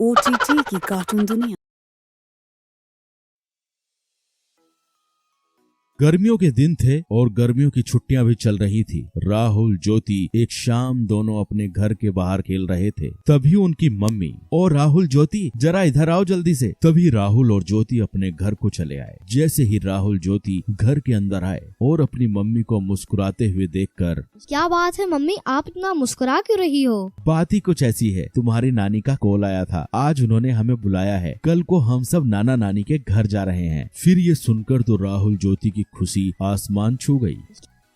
OTT की cartoon दुनिया। गर्मियों के दिन थे और गर्मियों की छुट्टियां भी चल रही थी। राहुल ज्योति एक शाम दोनों अपने घर के बाहर खेल रहे थे। तभी उनकी मम्मी, और राहुल ज्योति जरा इधर आओ जल्दी से। तभी राहुल और ज्योति अपने घर को चले आए। जैसे ही राहुल ज्योति घर के अंदर आए और अपनी मम्मी को मुस्कुराते हुए देखकर, क्या बात है मम्मी, आप इतना मुस्कुरा क्यों रही हो? बात ही कुछ ऐसी है, तुम्हारी नानी का कॉल आया था, आज उन्होंने हमें बुलाया है, कल को हम सब नाना नानी के घर जा रहे हैं। फिर ये सुनकर तो राहुल ज्योति की खुशी आसमान छू गई।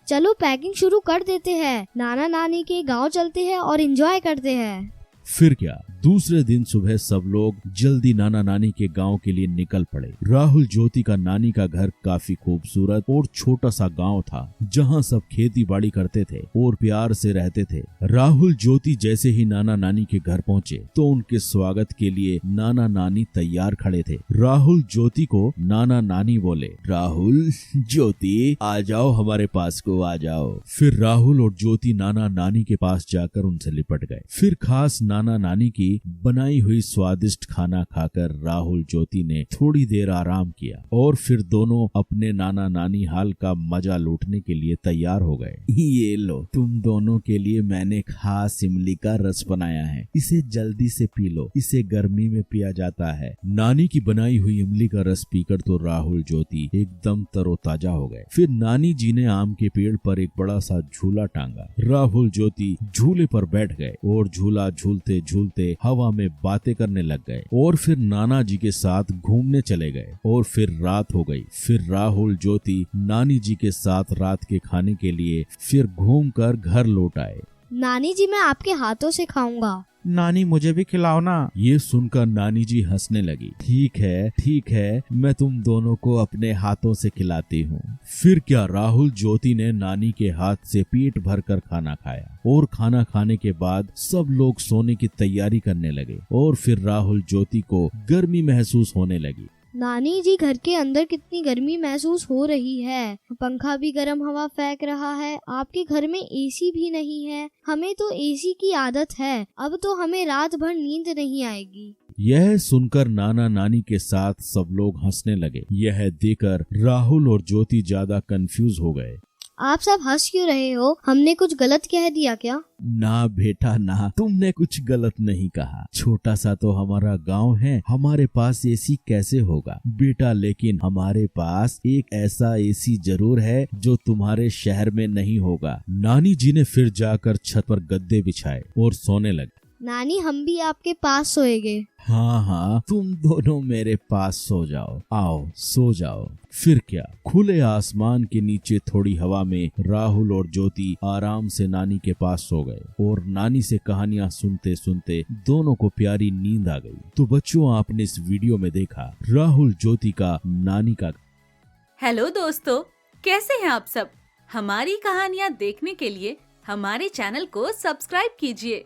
चलो पैकिंग शुरू कर देते हैं, नाना नानी के गांव चलते हैं और एंजॉय करते हैं। फिर क्या, दूसरे दिन सुबह सब लोग जल्दी नाना नानी के गांव के लिए निकल पड़े। राहुल ज्योति का नानी का घर काफी खूबसूरत और छोटा सा गांव था, जहां सब खेती बाड़ी करते थे और प्यार से रहते थे। राहुल ज्योति जैसे ही नाना नानी के घर पहुंचे तो उनके स्वागत के लिए नाना नानी तैयार खड़े थे। राहुल ज्योति को नाना नानी बोले, राहुल ज्योति आ जाओ, हमारे पास को आ जाओ। फिर राहुल और ज्योति नाना नानी के पास जाकर उनसे लिपट गए। फिर खास नाना नानी की बनाई हुई स्वादिष्ट खाना खाकर राहुल ज्योति ने थोड़ी देर आराम किया और फिर दोनों अपने नाना नानी हाल का मजा लूटने के लिए तैयार हो गए। ये लो, तुम दोनों के लिए मैंने खास इमली का रस बनाया है, इसे जल्दी से पी लो, इसे गर्मी में पिया जाता है। नानी की बनाई हुई इमली का रस पीकर तो राहुल ज्योति एकदम तरोताजा हो गए। फिर नानी जी ने आम के पेड़ पर एक बड़ा सा झूला टांगा। राहुल ज्योति झूले पर बैठ गए और झूला झूलते झूलते हवा में बातें करने लग गए और फिर नाना जी के साथ घूमने चले गए। और फिर रात हो गई। फिर राहुल ज्योति नानी जी के साथ रात के खाने के लिए फिर घूमकर घर लौट आए। नानी जी, मैं आपके हाथों से खाऊंगा। नानी मुझे भी खिलाओ ना। ये सुनकर नानी जी हंसने लगी। ठीक है, मैं तुम दोनों को अपने हाथों से खिलाती हूँ। फिर क्या, राहुल ज्योति ने नानी के हाथ से पेट भरकर खाना खाया और खाना खाने के बाद सब लोग सोने की तैयारी करने लगे। और फिर राहुल ज्योति को गर्मी महसूस होने लगी। नानी जी, घर के अंदर कितनी गर्मी महसूस हो रही है, पंखा भी गर्म हवा फेंक रहा है, आपके घर में एसी भी नहीं है। हमें तो एसी की आदत है, अब तो हमें रात भर नींद नहीं आएगी। यह सुनकर नाना नानी के साथ सब लोग हंसने लगे। यह देखकर राहुल और ज्योति ज्यादा कंफ्यूज हो गए। आप सब हंस क्यों रहे हो? हमने कुछ गलत कह दिया क्या? ना बेटा ना, तुमने कुछ गलत नहीं कहा। छोटा सा तो हमारा गांव है, हमारे पास एसी कैसे होगा बेटा, लेकिन हमारे पास एक ऐसा एसी जरूर है जो तुम्हारे शहर में नहीं होगा। नानी जी ने फिर जाकर छत पर गद्दे बिछाए और सोने लगे। नानी, हम भी आपके पास सोएंगे। हाँ, तुम दोनों मेरे पास सो जाओ, आओ सो जाओ। फिर क्या, खुले आसमान के नीचे थोड़ी हवा में राहुल और ज्योति आराम से नानी के पास सो गए और नानी से कहानियां सुनते सुनते दोनों को प्यारी नींद आ गई। तो बच्चों, आपने इस वीडियो में देखा राहुल ज्योति का नानी का। हेलो दोस्तों, कैसे हैं आप सब? हमारी कहानियां देखने के लिए हमारे चैनल को सब्सक्राइब कीजिए